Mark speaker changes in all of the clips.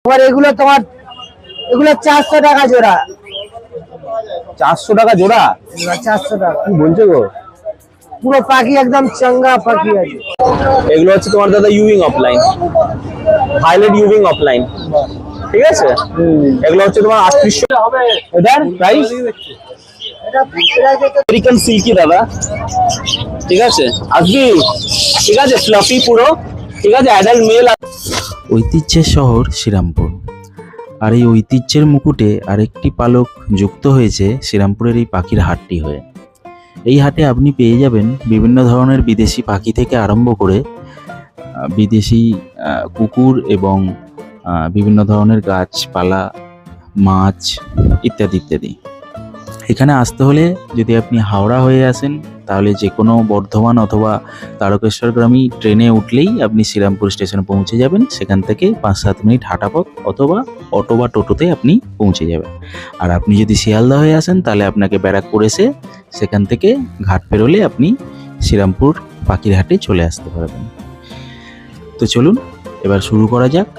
Speaker 1: তোমার এগুলো 400 টাকা জোড়া।
Speaker 2: 400 টাকা জোড়া?
Speaker 1: 400 টাকা।
Speaker 2: কি বলছো গো?
Speaker 1: পুরো পাখি একদম চাঙ্গা পাখি আছে।
Speaker 2: এগুলো হচ্ছে তোমার দাদা ইউইং অফলাইন, ভায়োলেট ইউইং অফলাইন, ঠিক আছে? এগুলো হচ্ছে তোমার 3800 হবে। এটার প্রাইস আমেরিকান সিল্কি দাদা, ঠিক আছে? আসবি, ঠিক আছে? ফ্লাফি পুরো, ঠিক আছে? Adult male.
Speaker 3: ঐতিহ্যের শহর শ্রীরামপুর, আর এই ঐতিহ্যের মুকুটে আরেকটি পালক যুক্ত হয়েছে শ্রীরামপুরের এই পাখির হাটটি হয়ে। এই হাটে আপনি পেয়ে যাবেন বিভিন্ন ধরনের বিদেশি পাখি থেকে আরম্ভ করে বিদেশি কুকুর এবং বিভিন্ন ধরনের গাছপালা, মাছ ইত্যাদি ইত্যাদি। এখানে আসতে হলে যদি আপনি হাওড়া হয়ে আসেন তাহলে যে কোনো বর্ধমান অথবা তারকেশ্বরগামী ট্রেনে উঠলেই আপনি শ্রীরামপুর স্টেশনে পৌঁছে যাবেন। সেখান থেকে 5-7 মিনিট হাঁটা পথ, অথবা অটো বা টোটোতে আপনি পৌঁছে যাবেন। আর আপনি যদি শিয়ালদা হয়ে আসেন তাহলে আপনাকে ব্যারাকপুর এসে সেখান থেকে ঘাট পেরোলে আপনি শ্রীরামপুর পাখির হাটে চলে আসতে পারবেন। তো চলুন এবার শুরু করা যাক।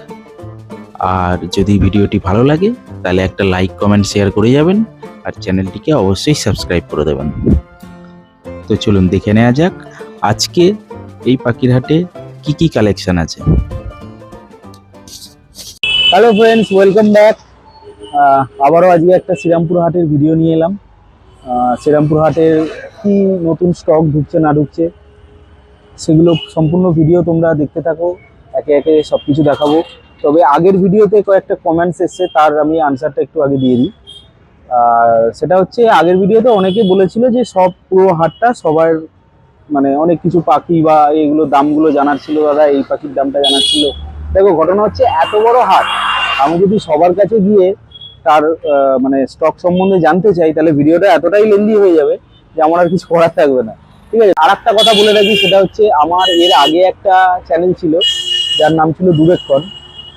Speaker 3: আর যদি ভিডিওটি ভালো লাগে তাহলে একটা লাইক, কমেন্ট, শেয়ার করে যাবেন, আর চ্যানেলটিকে অবশ্যই সাবস্ক্রাইব করে দেবেন। তো চলুন দেখে নেওয়া যাক আজকে এই পাখির হাটে কি কি কালেকশন আছে।
Speaker 2: Hello friends, welcome back. আবারও আজকে একটা শ্রীরামপুর হাটের ভিডিও নিয়ে এলাম। শ্রীরামপুর হাটের কি নতুন স্টক ঢুকছে না ঢুকছে সেগুলো সম্পূর্ণ ভিডিও তোমরা দেখতে থাকো, একে একে সব কিছু দেখাবো। তবে আগের ভিডিওতে কয়েকটা কমেন্টস এসছে, তার আমি আনসারটা একটু আগে দিয়ে দিই। সেটা হচ্ছে, আগের ভিডিওতে অনেকে বলেছিল যে সব পুরো হাটটা সবার মানে অনেক কিছু পাখি বা এইগুলো দামগুলো জানার ছিল, দাদা এই পাখির দামটা জানার ছিল। দেখো, ঘটনা হচ্ছে এত বড় হাট, আমি যদি সবার কাছে গিয়ে তার মানে স্টক সম্বন্ধে জানতে চাই তাহলে ভিডিওটা এতটাই লেন্দি হয়ে যাবে যে আমার আর কিছু করার থাকবে না, ঠিক আছে? আর একটা কথা বলে রাখি, সেটা হচ্ছে আমার এর আগে একটা চ্যানেল ছিল যার নাম ছিল দুবেক্ষণ।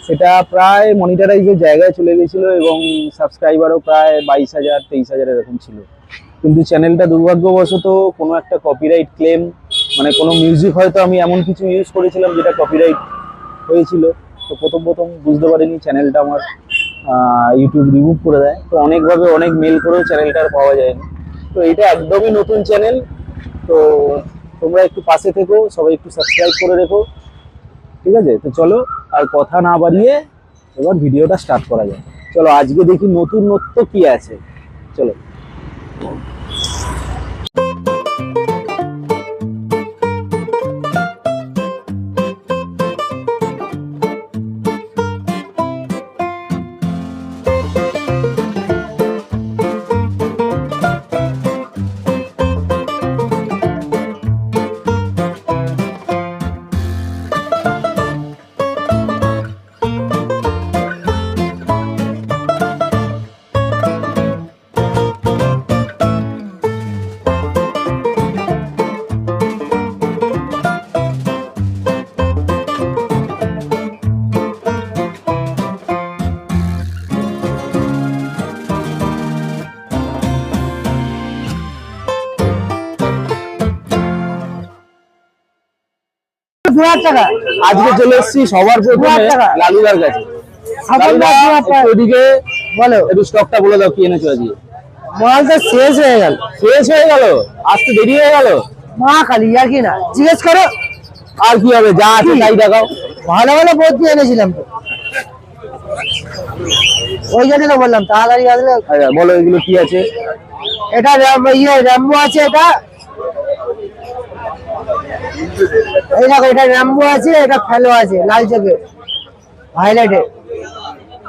Speaker 2: সেটা প্রায় মনিটারাইজের জায়গায় চলে গেছিল এবং সাবস্ক্রাইবারও প্রায় 22,000-23,000 এরকম ছিল। কিন্তু চ্যানেলটা দুর্ভাগ্যবশত কোনো একটা কপিরাইট ক্লেম, মানে কোনো মিউজিক হয়তো আমি এমন কিছু ইউজ করেছিলাম যেটা কপিরাইট হয়েছিল। তো প্রথম বুঝতে পারিনি, চ্যানেলটা আমার ইউটিউব রিমুভ করে দেয়। তো অনেকভাবে অনেক মেল করেও চ্যানেলটা আর পাওয়া যায়নি। তো এটা একদমই নতুন চ্যানেল, তো তোমরা একটু পাশে থেকো, সবাই একটু সাবস্ক্রাইব করে রেখো, ঠিক আছে? তো চলো আর কথা না বাড়িয়ে এবার ভিডিওটা স্টার্ট করা যায়। চলো আজকে দেখি নতুনত্ব কি আছে, চলো। আজকে চলে এসেছি সবার প্রথমে লালুদার কাছে। ওইদিকে বলো, একটু স্টকটা বলে দাও, কি এনেছো আজকে?
Speaker 1: মাল তো শেষ হয়ে গেল।
Speaker 2: শেষ হয়ে গেল? আসতে দেরি হয়ে গেল?
Speaker 1: মা খালি আর কি না, জিজ্ঞেস করো।
Speaker 2: আর কি হবে, যা আছে তাই দেখাও।
Speaker 1: ভালো ভালো বদ্যি এনেছিলাম তো, ওই জন্য তো বললাম তাড়াতাড়ি আসলে।
Speaker 2: আচ্ছা বলো, এগুলো কি আছে?
Speaker 1: এটা র্যাম্বো আছে, এটা এই দেখো, এটা র্যাম্বো আছে, এটা ফেলো আছে লাল চোখে হাইলাইটে।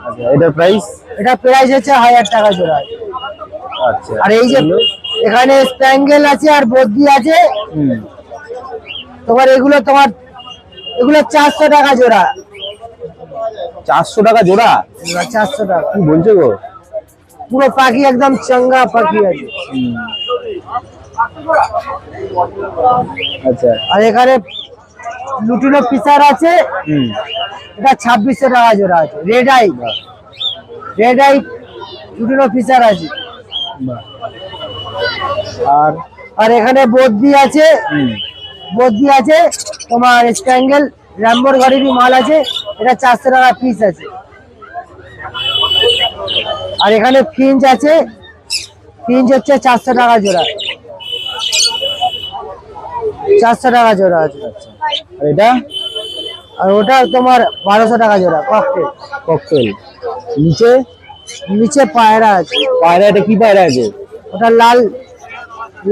Speaker 2: আচ্ছা, এটার প্রাইস?
Speaker 1: এটা প্রাইস হচ্ছে 1000 টাকা জোড়া।
Speaker 2: আচ্ছা,
Speaker 1: আর এই যে এখানে স্প্যাঙ্গেল আছে আর বদ্যি আছে। এগুলো 400 টাকা জোড়া।
Speaker 2: 400 টাকা জোড়া?
Speaker 1: 400 টাকা।
Speaker 2: কি বলছো গো?
Speaker 1: পুরো পাখি একদম চাঙ্গা পাখি আছে।
Speaker 2: আচ্ছা,
Speaker 1: আর এখানে লুটিনো পিসার আছে, এটা 2600 টাকা জোড়া আছে। রেড আই লুটিনো পিসার আছে। আর এখানে বদ্যি আছে, তোমার স্প্যাঙ্গেল র্যাম্বোর গাড়িরই মাল আছে। এটা 400 টাকা পিস আছে। আর এখানে ফিঞ্চ আছে, ফিঞ্চ হচ্ছে 400 টাকা জোড়া, 400 টাকা জোড়া আছে।
Speaker 2: আর এটা
Speaker 1: আর ওটা তোমার 1200 টাকা জোড়া ককটেল।
Speaker 2: ককটেল। নিচে
Speaker 1: নিচে পায়রা আছে।
Speaker 2: পায়রা, এটা কি পায়রা আছে?
Speaker 1: ওটা লাল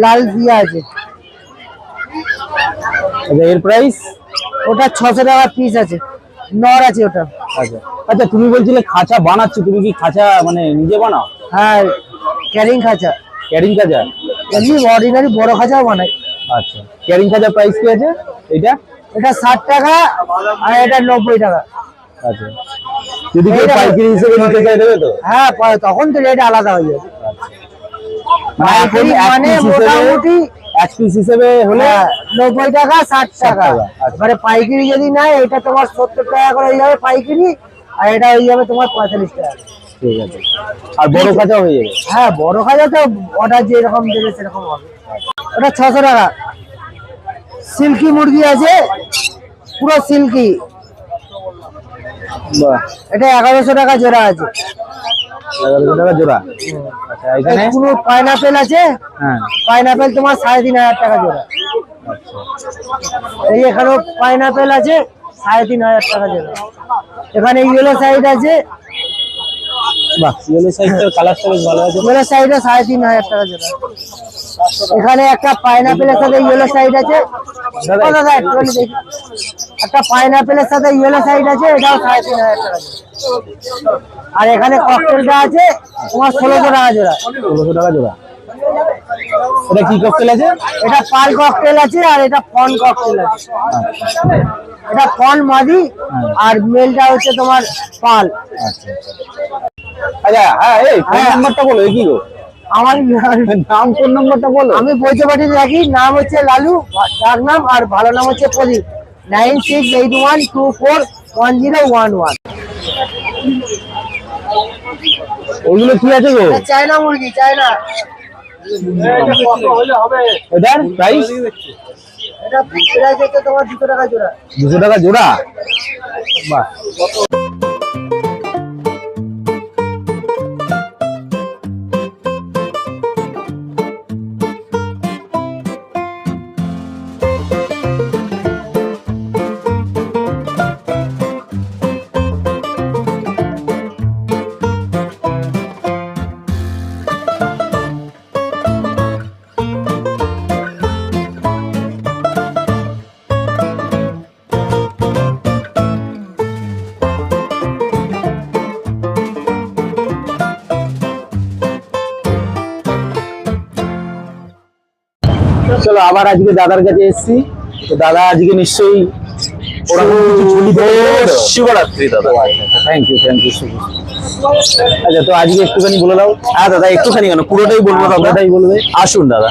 Speaker 1: লাল দিয়া আছে।
Speaker 2: আচ্ছা, এর প্রাইস?
Speaker 1: ওটা 600 টাকা পিস আছে, নর আছে ওটা।
Speaker 2: আচ্ছা আচ্ছা, তুমি বলছিলে খাঁচা বানাচ্ছো, তুমি কি খাঁচা মানে নিজে বানাও?
Speaker 1: হ্যাঁ, ক্যারিং খাঁচা,
Speaker 2: ক্যারিং খাঁচা?
Speaker 1: এমনি অর্ডিনারি বড় খাঁচাও বানাই।
Speaker 2: আচ্ছা, ক্যারিং খাঁচার প্রাইস কি আছে? এটা
Speaker 1: এটা 60 টাকা আর এটা 90 টাকা।
Speaker 2: আচ্ছা, যদি কেউ পাইকারি হিসেবে নিতে চায় দেবে তো?
Speaker 1: হ্যাঁ, তখন তো রেট আলাদা হয়ে যাবে।
Speaker 2: মানে এখন
Speaker 1: মানে মোটামুটি
Speaker 2: এক পিস হিসেবে হলে
Speaker 1: 90 টাকা 60 টাকা। এবারে পাইকারি যদি নেয় এটা তোমার 70 টাকা করে হয়ে যাবে পাইকারি, আর এটা হয়ে যাবে তোমার 45 টাকা।
Speaker 2: ঠিক আছে। আর বড় খাঁচা হয়ে যাবে?
Speaker 1: হ্যাঁ, বড় খাঁচা তো অর্ডার যেরকম দেবে সেরকম হবে। ওটা 600 টাকা। সিল্কি মুরগি আছে, পুরো সিল্কি,
Speaker 2: বাহ,
Speaker 1: এটা 1100 টাকা জোড়া আছে।
Speaker 2: 1100 টাকা জোড়া। আচ্ছা, এখানে
Speaker 1: কোনো পাইনাপেল আছে,
Speaker 2: হ্যাঁ,
Speaker 1: পাইনাপেল তোমার 3500 টাকা জোড়া। এই এখানেও পাইনাপেল আছে, 3500 টাকা জোড়া। এখানে ইয়েলো সাইড আছে,
Speaker 2: বাহ, ইয়েলো সাইডটার কালারটা বেশ ভালো আছে।
Speaker 1: ইয়েলো সাইডে 3500 টাকা জোড়া। এখানে একটা পাইনাপেলের সাথে ইয়েলো সাইড আছে। ও দাদা একটুখানি দেখি, একটা পাইনাপেলের সাথে ইয়েলো সাইড আছে, এটাও 3500 টাকা জোড়া। আর এখানে ককটেলটা আছে তোমার 1600 টাকা জোড়া।
Speaker 2: 1600 টাকা জোড়া। এটা কি ককটেল আছে?
Speaker 1: এটা পাল ককটেল আছে আর এটা ফন ককটেল আছে। এটা ফন মাদি আর মেলটা হচ্ছে তোমার পাল।
Speaker 2: আচ্ছা আচ্ছা, হ্যাঁ, এই ফোন নাম্বারটা বলো। কি গো
Speaker 1: আমার
Speaker 2: নাম, ফোন নাম্বারটা বলো।
Speaker 1: আমি বইতে পাঠিয়ে রাখি, নাম হচ্ছে লালু, ডাক নাম, আর ভালো নাম হচ্ছে প্রদীপ। 9681241011।
Speaker 2: ওইগুলো কি আছে গো?
Speaker 1: চায়না মুরগি, চায়না।
Speaker 2: এটার প্রাইস?
Speaker 1: এটা প্রাইস হচ্ছে তোমার 200 টাকা জোড়া।
Speaker 2: 200 টাকা জোড়া। বাহ, চলো আবার আজকে দাদার কাছে এসেছি। তো দাদা আজকে নিশ্চয়ই ওরকম কিছু ঝুলি
Speaker 4: শিবরাত্রি দাদা।
Speaker 2: থ্যাংক ইউ আচ্ছা, তো আজকে একটুখানি বলে দাও।
Speaker 4: হ্যাঁ দাদা, একটুখানি কেন, পুরোটাই বলবো দাদা।
Speaker 2: পুরোটাই বলবে।
Speaker 4: আসুন দাদা।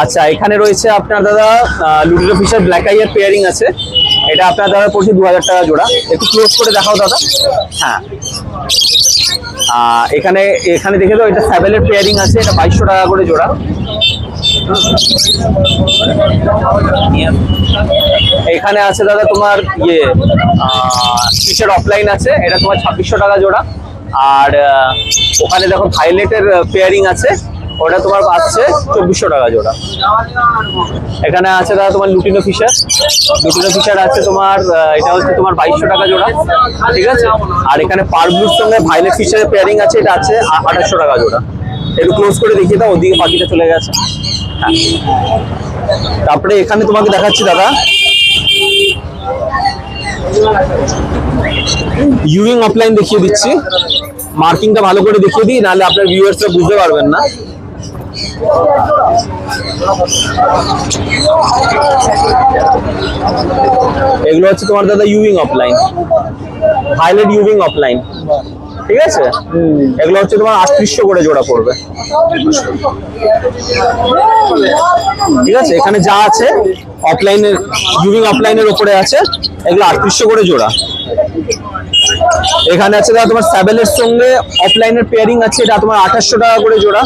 Speaker 4: আচ্ছা, এখানে রয়েছে আপনার দাদা লুটিনো ফিশার ব্ল্যাক আইয়ের পেয়ারিং আছে। এটা আপনার দাদা পড়ছে 2000 টাকা জোড়া। একটু ক্লোজ করে দেখাও দাদা। হ্যাঁ, এখানে এখানে দেখে দাও, এটা স্যাবেলের পেয়ারিং আছে, এটা 2200 টাকা করে জোড়া। এখানে আছে দাদা তোমার ফিশার অফলাইন আছে, এটা তোমার 2600 টাকা জোড়া। আর ওখানে দেখো ভাইলেটের পেয়ারিং আছে, ওটা তোমার আসছে 2400 টাকা জোড়া। এখানে আছে দাদা তোমার লুটিনো ফিশার আছে তোমার, এটা হচ্ছে তোমার 2200 টাকা জোড়া, ঠিক আছে। আর এখানে পারব্লুর সঙ্গে ভাইলেট ফিশারের পেয়ারিং আছে, এটা আছে 2800 টাকা জোড়া। একটু ক্লোজ করে দেখিয়ে দাও, ওদিকে পাখিটা চলে গেছে। হ্যাঁ, তারপরে এখানে তোমাকে দেখাচ্ছি দাদা ইউরিং অফলাইন দেখিয়ে দিচ্ছি। মার্কিংটা ভালো করে দেখিয়ে দিই, নাহলে আপনার ভিউয়ার্সরা বুঝতে পারবেন না। এগুলো হচ্ছে তোমার দাদা ইউরিং অফলাইন, ভাইলেট ইউরিং অফলাইন, ঠিক আছে। এগুলো হচ্ছে তোমার 3800 করে জোড়া পড়বে, ঠিক আছে। এখানে যা আছে অফলাইনের, ইউরিং অফলাইনের উপরে আছে, এগুলো 3800 করে জোড়া। এখানে আছে দাদা তোমার স্যাবেলের সঙ্গে অফলাইনের পেয়ারিং আছে, এটা তোমার 2800 টাকা করে জোড়া।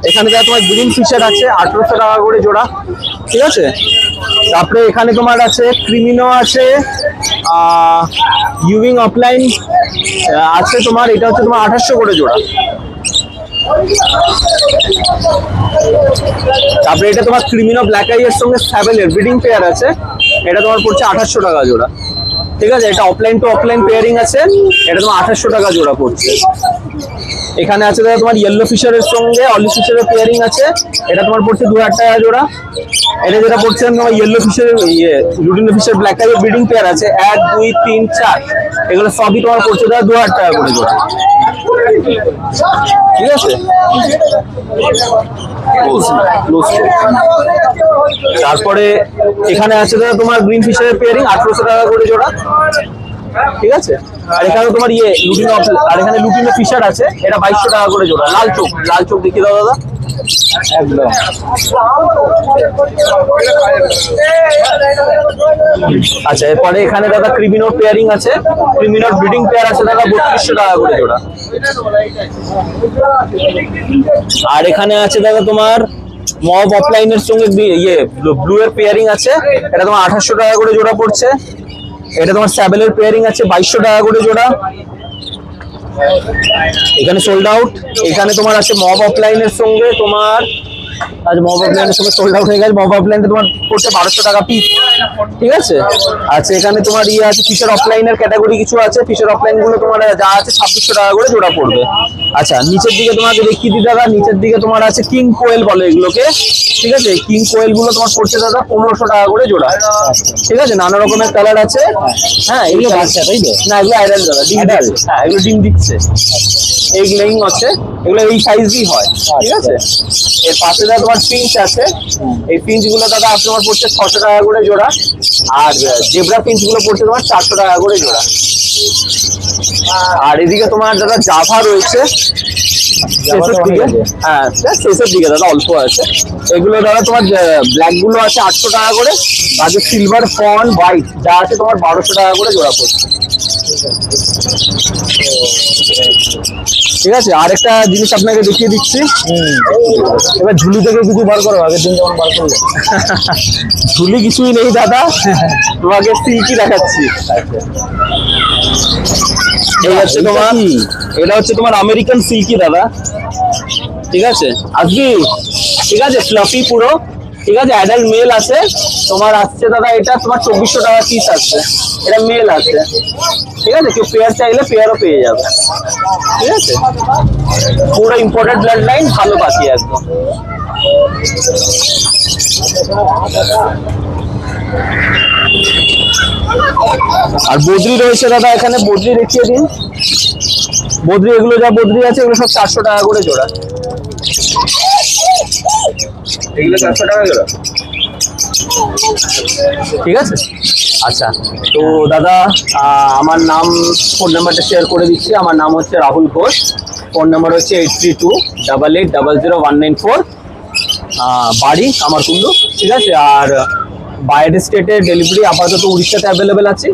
Speaker 4: এখানে যা তোমার গ্রিন ফিশার আছে 1800 টাকা করে জোড়া, ঠিক আছে। তারপরে এখানে তোমার আছে ক্রিমিনো আছে, ইউভিং অফলাইন আছে তোমার, এটা হচ্ছে তোমার 2800 করে জোড়া। তারপরে এটা তোমার ক্রিমিনো ব্ল্যাক আই এর সঙ্গে স্যাভেলের ব্রিডিং পেয়ার আছে, এটা তোমার পড়ছে 2800 টাকা জোড়া, ঠিক আছে। এটা অফলাইন টু অফলাইন পেয়ারিং আছে, এটা তোমার 2800 টাকা জোড়া পড়ছে। এখানে আছে দাদা তোমার ইয়েলো ফিশারের সঙ্গে অলি ফিশারের পেয়ারিং আছে, এটা তোমার পড়ছে 2000 টাকা জোড়া। এটা যেটা পড়ছে তোমার ইয়েলো ফিশারের lutino fischer black eye breeding pair আছে 1 2 3 4, এগুলো সবই তোমার পড়ছে দাদা 2000 টাকা করে জোড়া, ঠিক আছে। তারপরে এখানে আছে দাদা তোমার গ্রিন ফিশারের পেয়ারিং 1800 টাকা করে জোড়া, ঠিক আছে। আর এখানে তোমার লুটিনো, আর এখানে লুটিনো ফিশার আছে, এটা 2200 টাকা করে জোড়া। লাল চোখ দেখিয়ে দাও দাদা, একদম। আচ্ছা, এরপরে এখানে দাদা ক্রিমিনোর পেয়ারিং আছে, ক্রিমিনোর ব্রিডিং পেয়ার আছে দাদা 3200 টাকা করে জোড়া। আর এখানে আছে দাদা তোমার মব অফলাইনের সঙ্গে ব্লু এর পেয়ারিং আছে, এটা তোমার 2800 টাকা করে জোড়া পড়ছে। এটা তোমার স্যাবেলের পেয়ারিং আছে 2200 টাকা করে জোড়া। এখানে সোল্ড আউট। এখানে তোমার আছে মব অফলাইনের সঙ্গে তোমার, আজ মব অফলাইনের সঙ্গে সোল্ড আউট হয়ে গেছে। মব অফলাইনে তোমার পড়ছে 1200 টাকা পিস, ঠিক আছে। আচ্ছা, এখানে তোমার আছে ফিশার অফলাইনের ক্যাটাগরি কিছু আছে, ফিশার অফলাইন গুলো তোমার যা আছে 2600 টাকা করে জোড়া পড়বে। আচ্ছা, নিচের দিকে তোমাকে দেখিয়ে দিই দাদা, নিচের দিকে তোমার আছে কিং কোয়েল বলে এগুলোকে, ঠিক আছে। কিং কোয়েল গুলো তোমার পড়ছে দাদা 1500 টাকা করে জোড়া, ঠিক আছে। নানা রকমের কালার আছে। হ্যাঁ, এগুলো বাচ্চা তাই তো? না, এগুলো আইডাল দাদা, ডিম দিচ্ছে। হ্যাঁ, এগুলো ডিম দিচ্ছে, এগ লেইং আছে, এগুলো এই সাইজই হয়, ঠিক আছে। এর পাশে দাদা তোমার পিঞ্চ আছে, এই পিঞ্চ গুলো দাদা তোমার পড়ছে 600 টাকা করে জোড়া। আর জেব্রা পিঞ্চ গুলো পড়ছে তোমার 400 টাকা করে জোড়া। আর এদিকে তোমার দাদা জাভা রয়েছে শেষের দিকে, হ্যাঁ শেষের দিকে দাদা অল্প আছে। এগুলো দাদা তোমার ব্ল্যাক গুলো আছে 800 টাকা করে, বাকি সিলভার ফন হোয়াইট যা আছে তোমার 1200 টাকা করে জোড়া পড়ছে, ঠিক আছে। আরেকটা জিনিস আপনাকে দেখিয়ে দিচ্ছি,
Speaker 2: এবার ঝুলি থেকে কিছু বার করো, আগের দিন যেমন বার করলে।
Speaker 4: ঝুলি কিছুই নেই দাদা, তোমাকে সিল্কি দেখাচ্ছি। এই হচ্ছে তোমার, এটা হচ্ছে তোমার আমেরিকান সিল্কি দাদা, ঠিক আছে। আসবি, ঠিক আছে, ফ্লাফি পুরো, ঠিক আছে। অ্যাডাল্ট মেল আছে তোমার, আসছে দাদা এটা তোমার 2400 টাকা পিস আসছে, এটা মেল আছে, ঠিক আছে। কেউ পেয়ার চাইলে পেয়ারও পেয়ে যাবে, ঠিক আছে। পুরো ইম্পোর্টেড ব্লাড লাইন, ভালো পাখি একদম। আর বদ্রি রয়েছে দাদা, এখানে বদ্রি দেখিয়ে দিন। বদ্রি, এগুলো যা বদ্রি আছে এগুলো সব 400 টাকা করে জোড়া, এগুলো 400 টাকা জোড়া, ঠিক আছে। আচ্ছা, তো দাদা আমার নাম, ফোন নাম্বারটা শেয়ার করে দিচ্ছি। আমার নাম হচ্ছে রাহুল ঘোষ, ফোন নাম্বার হচ্ছে 8328800194, বাড়ি কামারকুন্ডু, ঠিক আছে। আর বাইরের স্টেটে ডেলিভারি আপাতত উড়িষ্যাতে অ্যাভেলেবেল আছে।